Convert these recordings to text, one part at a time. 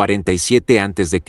47 a.C.,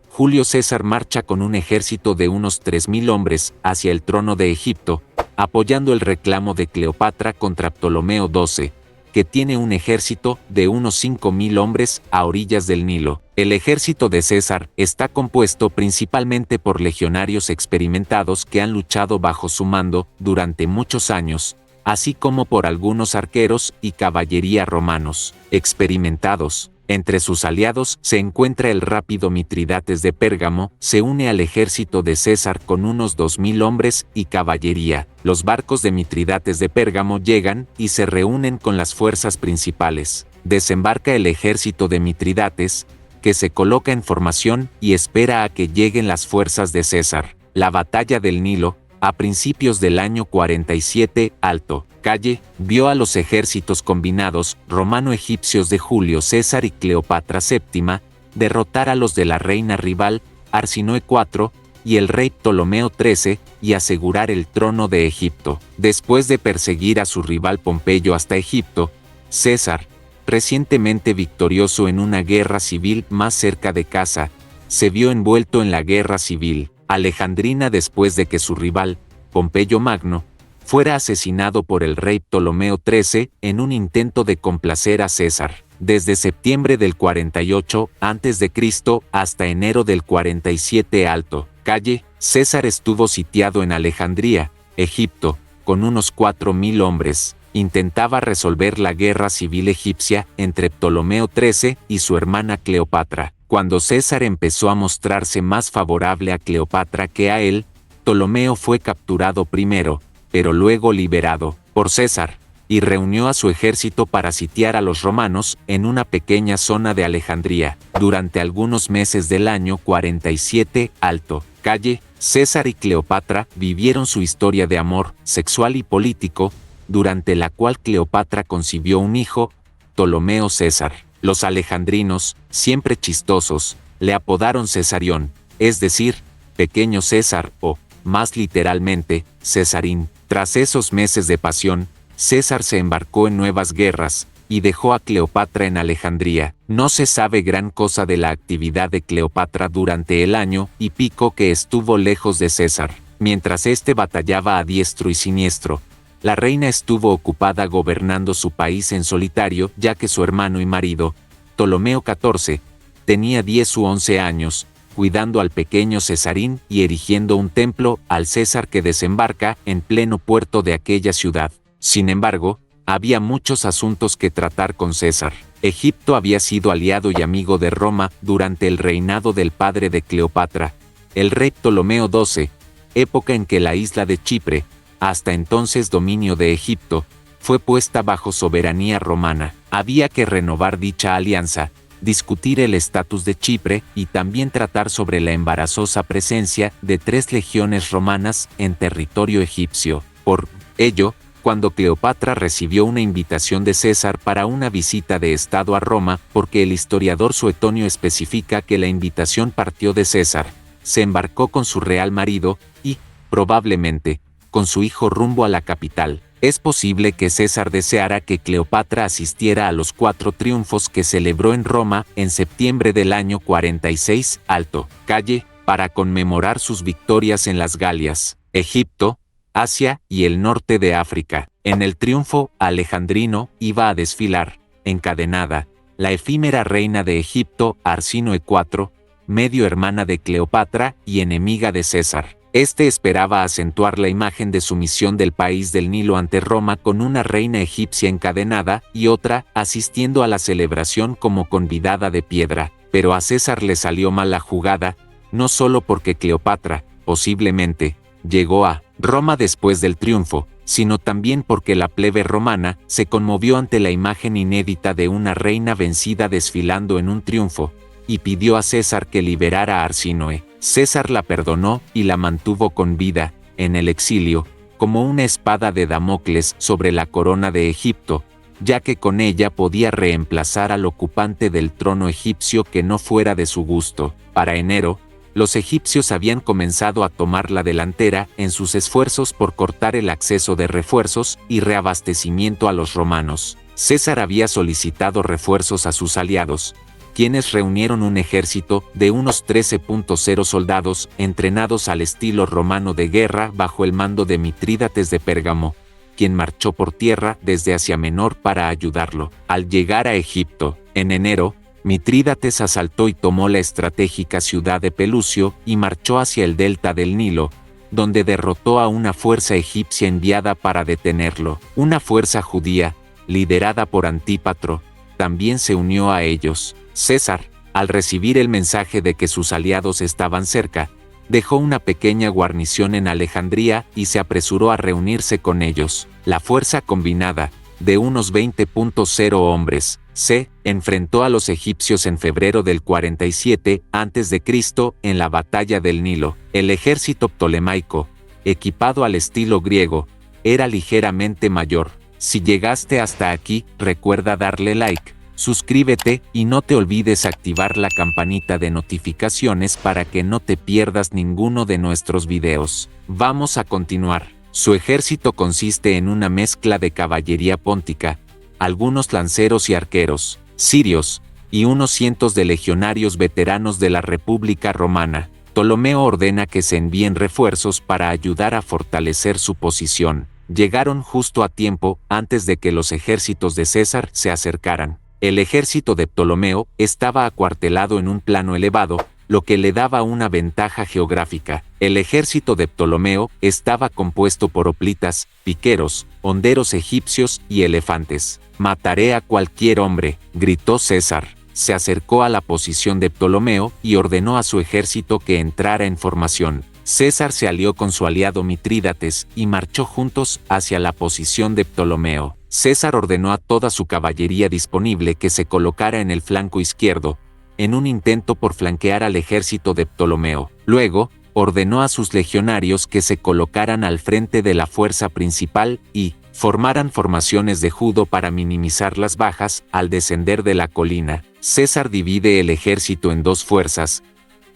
Julio César marcha con un ejército de unos 3.000 hombres hacia el trono de Egipto, apoyando el reclamo de Cleopatra contra Ptolomeo XII, que tiene un ejército de unos 5.000 hombres a orillas del Nilo. El ejército de César está compuesto principalmente por legionarios experimentados que han luchado bajo su mando durante muchos años, así como por algunos arqueros y caballería romanos experimentados. Entre sus aliados se encuentra el rápido Mitridates de Pérgamo, se une al ejército de César con unos 2.000 hombres y caballería. Los barcos de Mitridates de Pérgamo llegan y se reúnen con las fuerzas principales. Desembarca el ejército de Mitridates, que se coloca en formación y espera a que lleguen las fuerzas de César. La batalla del Nilo, a principios del año 47 Alto, Calle, vio a los ejércitos combinados romano-egipcios de Julio César y Cleopatra VII derrotar a los de la reina rival Arsinoe IV y el rey Ptolomeo XIII y asegurar el trono de Egipto. Después de perseguir a su rival Pompeyo hasta Egipto, César, recientemente victorioso en una guerra civil más cerca de casa, se vio envuelto en la guerra civil alejandrina después de que su rival, Pompeyo Magno, fuera asesinado por el rey Ptolomeo XIII en un intento de complacer a César. Desde septiembre del 48 a.C. hasta enero del 47 Alto, Calle, César estuvo sitiado en Alejandría, Egipto, con unos 4.000 hombres. Intentaba resolver la guerra civil egipcia entre Ptolomeo XIII y su hermana Cleopatra. Cuando César empezó a mostrarse más favorable a Cleopatra que a él, Ptolomeo fue capturado primero, pero luego liberado por César, y reunió a su ejército para sitiar a los romanos en una pequeña zona de Alejandría. Durante algunos meses del año 47 Alto, Calle, César y Cleopatra vivieron su historia de amor sexual y político, durante la cual Cleopatra concibió un hijo, Ptolomeo César. Los alejandrinos, siempre chistosos, le apodaron Cesarión, es decir, Pequeño César o, más literalmente, Cesarín. Tras esos meses de pasión, César se embarcó en nuevas guerras y dejó a Cleopatra en Alejandría. No se sabe gran cosa de la actividad de Cleopatra durante el año y pico que estuvo lejos de César. Mientras éste batallaba a diestro y siniestro, la reina estuvo ocupada gobernando su país en solitario, ya que su hermano y marido, Ptolomeo XIV, tenía 10 u 11 años, cuidando al pequeño Cesarín y erigiendo un templo al César que desembarca en pleno puerto de aquella ciudad. Sin embargo, había muchos asuntos que tratar con César. Egipto había sido aliado y amigo de Roma durante el reinado del padre de Cleopatra, el rey Ptolomeo XII, época en que la isla de Chipre, hasta entonces dominio de Egipto, fue puesta bajo soberanía romana. Había que renovar dicha alianza, discutir el estatus de Chipre y también tratar sobre la embarazosa presencia de 3 legiones romanas en territorio egipcio. Por ello, cuando Cleopatra recibió una invitación de César para una visita de estado a Roma, porque el historiador Suetonio especifica que la invitación partió de César, se embarcó con su real marido y, probablemente, con su hijo rumbo a la capital. Es posible que César deseara que Cleopatra asistiera a los 4 triunfos que celebró en Roma en septiembre del año 46 Alto, Calle, para conmemorar sus victorias en las Galias, Egipto, Asia y el norte de África. En el triunfo alejandrino iba a desfilar, encadenada, la efímera reina de Egipto, Arsinoe IV, medio hermana de Cleopatra y enemiga de César. Este esperaba acentuar la imagen de sumisión del país del Nilo ante Roma con una reina egipcia encadenada y otra asistiendo a la celebración como convidada de piedra. Pero a César le salió mal la jugada, no solo porque Cleopatra, posiblemente, llegó a Roma después del triunfo, sino también porque la plebe romana se conmovió ante la imagen inédita de una reina vencida desfilando en un triunfo, y pidió a César que liberara a Arsinoe. César la perdonó y la mantuvo con vida, en el exilio, como una espada de Damocles sobre la corona de Egipto, ya que con ella podía reemplazar al ocupante del trono egipcio que no fuera de su gusto. Para enero, los egipcios habían comenzado a tomar la delantera en sus esfuerzos por cortar el acceso de refuerzos y reabastecimiento a los romanos. César había solicitado refuerzos a sus aliados, quienes reunieron un ejército de unos 13.0 soldados entrenados al estilo romano de guerra bajo el mando de Mitrídates de Pérgamo, quien marchó por tierra desde Asia Menor para ayudarlo. Al llegar a Egipto, en enero, Mitrídates asaltó y tomó la estratégica ciudad de Pelucio y marchó hacia el delta del Nilo, donde derrotó a una fuerza egipcia enviada para detenerlo. Una fuerza judía, liderada por Antípatro, también se unió a ellos. César, al recibir el mensaje de que sus aliados estaban cerca, dejó una pequeña guarnición en Alejandría y se apresuró a reunirse con ellos. La fuerza combinada, de unos 20.0 hombres, se enfrentó a los egipcios en febrero del 47 a.C. en la batalla del Nilo. El ejército ptolemaico, equipado al estilo griego, era ligeramente mayor. Si llegaste hasta aquí, recuerda darle like, suscríbete y no te olvides activar la campanita de notificaciones para que no te pierdas ninguno de nuestros videos. Vamos a continuar. Su ejército consiste en una mezcla de caballería póntica, algunos lanceros y arqueros, sirios, y unos cientos de legionarios veteranos de la República Romana. Ptolomeo ordena que se envíen refuerzos para ayudar a fortalecer su posición. Llegaron justo a tiempo antes de que los ejércitos de César se acercaran. El ejército de Ptolomeo estaba acuartelado en un plano elevado, lo que le daba una ventaja geográfica. El ejército de Ptolomeo estaba compuesto por hoplitas, piqueros, honderos egipcios y elefantes. «Mataré a cualquier hombre», gritó César. Se acercó a la posición de Ptolomeo y ordenó a su ejército que entrara en formación. César se alió con su aliado Mitrídates y marchó juntos hacia la posición de Ptolomeo. César ordenó a toda su caballería disponible que se colocara en el flanco izquierdo, en un intento por flanquear al ejército de Ptolomeo. Luego, ordenó a sus legionarios que se colocaran al frente de la fuerza principal y formaran formaciones de judo para minimizar las bajas al descender de la colina. César divide el ejército en dos fuerzas.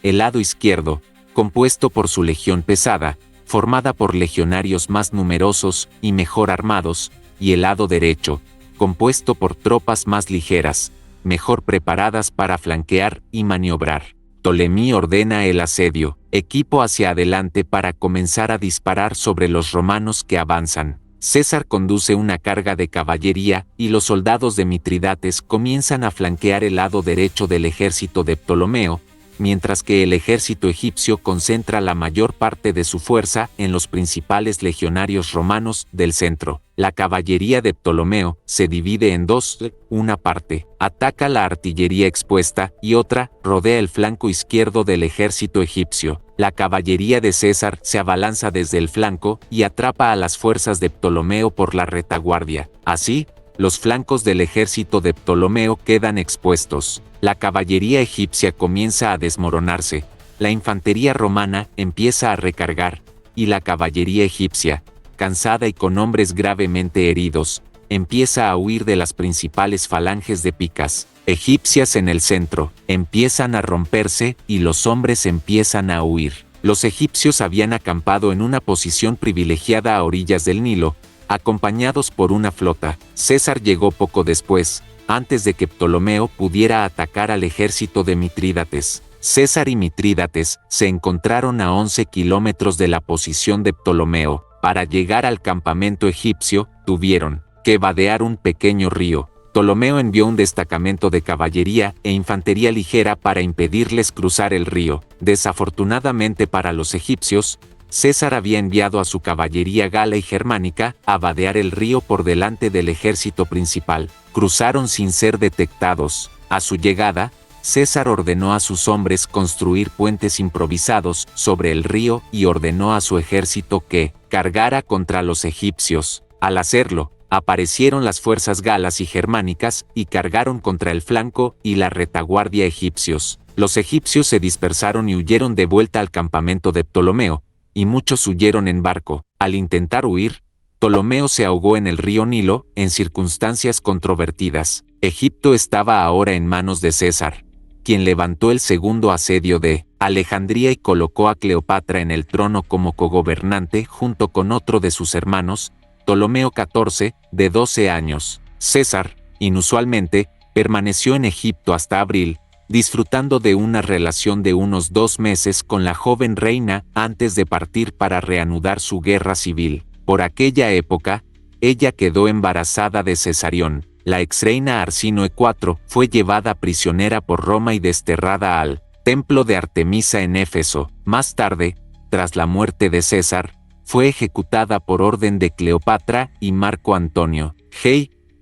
El lado izquierdo, compuesto por su legión pesada, formada por legionarios más numerosos y mejor armados, y el lado derecho, compuesto por tropas más ligeras, mejor preparadas para flanquear y maniobrar. Ptolemy ordena el asedio, equipo hacia adelante para comenzar a disparar sobre los romanos que avanzan. César conduce una carga de caballería y los soldados de Mitrídates comienzan a flanquear el lado derecho del ejército de Ptolomeo, mientras que el ejército egipcio concentra la mayor parte de su fuerza en los principales legionarios romanos del centro. La caballería de Ptolomeo se divide en dos: una parte ataca la artillería expuesta y otra rodea el flanco izquierdo del ejército egipcio. La caballería de César se abalanza desde el flanco y atrapa a las fuerzas de Ptolomeo por la retaguardia. Así, los flancos del ejército de Ptolomeo quedan expuestos. La caballería egipcia comienza a desmoronarse, la infantería romana empieza a recargar, y la caballería egipcia, cansada y con hombres gravemente heridos, empieza a huir de las principales falanges de picas egipcias en el centro. Empiezan a romperse y los hombres empiezan a huir. Los egipcios habían acampado en una posición privilegiada a orillas del Nilo, acompañados por una flota. César llegó poco después, antes de que Ptolomeo pudiera atacar al ejército de Mitrídates. César y Mitrídates se encontraron a 11 kilómetros de la posición de Ptolomeo. Para llegar al campamento egipcio, tuvieron que vadear un pequeño río. Ptolomeo envió un destacamento de caballería e infantería ligera para impedirles cruzar el río. Desafortunadamente para los egipcios, César había enviado a su caballería gala y germánica a vadear el río por delante del ejército principal. Cruzaron sin ser detectados. A su llegada, César ordenó a sus hombres construir puentes improvisados sobre el río y ordenó a su ejército que cargara contra los egipcios. Al hacerlo, aparecieron las fuerzas galas y germánicas y cargaron contra el flanco y la retaguardia egipcios. Los egipcios se dispersaron y huyeron de vuelta al campamento de Ptolomeo, y muchos huyeron en barco. Al intentar huir, Ptolomeo se ahogó en el río Nilo en circunstancias controvertidas. Egipto estaba ahora en manos de César, quien levantó el segundo asedio de Alejandría y colocó a Cleopatra en el trono como cogobernante junto con otro de sus hermanos, Ptolomeo XIV, de 12 años. César, inusualmente, permaneció en Egipto hasta abril, disfrutando de una relación de unos 2 meses con la joven reina antes de partir para reanudar su guerra civil. Por aquella época, ella quedó embarazada de Cesarión. La exreina Arsinoe IV fue llevada prisionera por Roma y desterrada al templo de Artemisa en Éfeso. Más tarde, tras la muerte de César, fue ejecutada por orden de Cleopatra y Marco Antonio.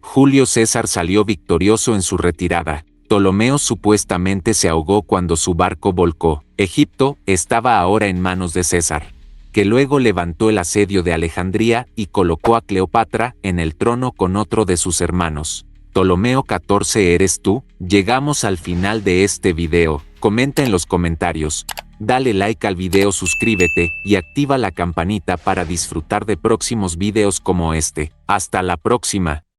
Julio César salió victorioso en su retirada. Ptolomeo supuestamente se ahogó cuando su barco volcó. Egipto estaba ahora en manos de César, que luego levantó el asedio de Alejandría y colocó a Cleopatra en el trono con otro de sus hermanos. Ptolomeo XIV ¿eres tú? Llegamos al final de este video. Comenta en los comentarios, dale like al video, suscríbete y activa la campanita para disfrutar de próximos videos como este. Hasta la próxima.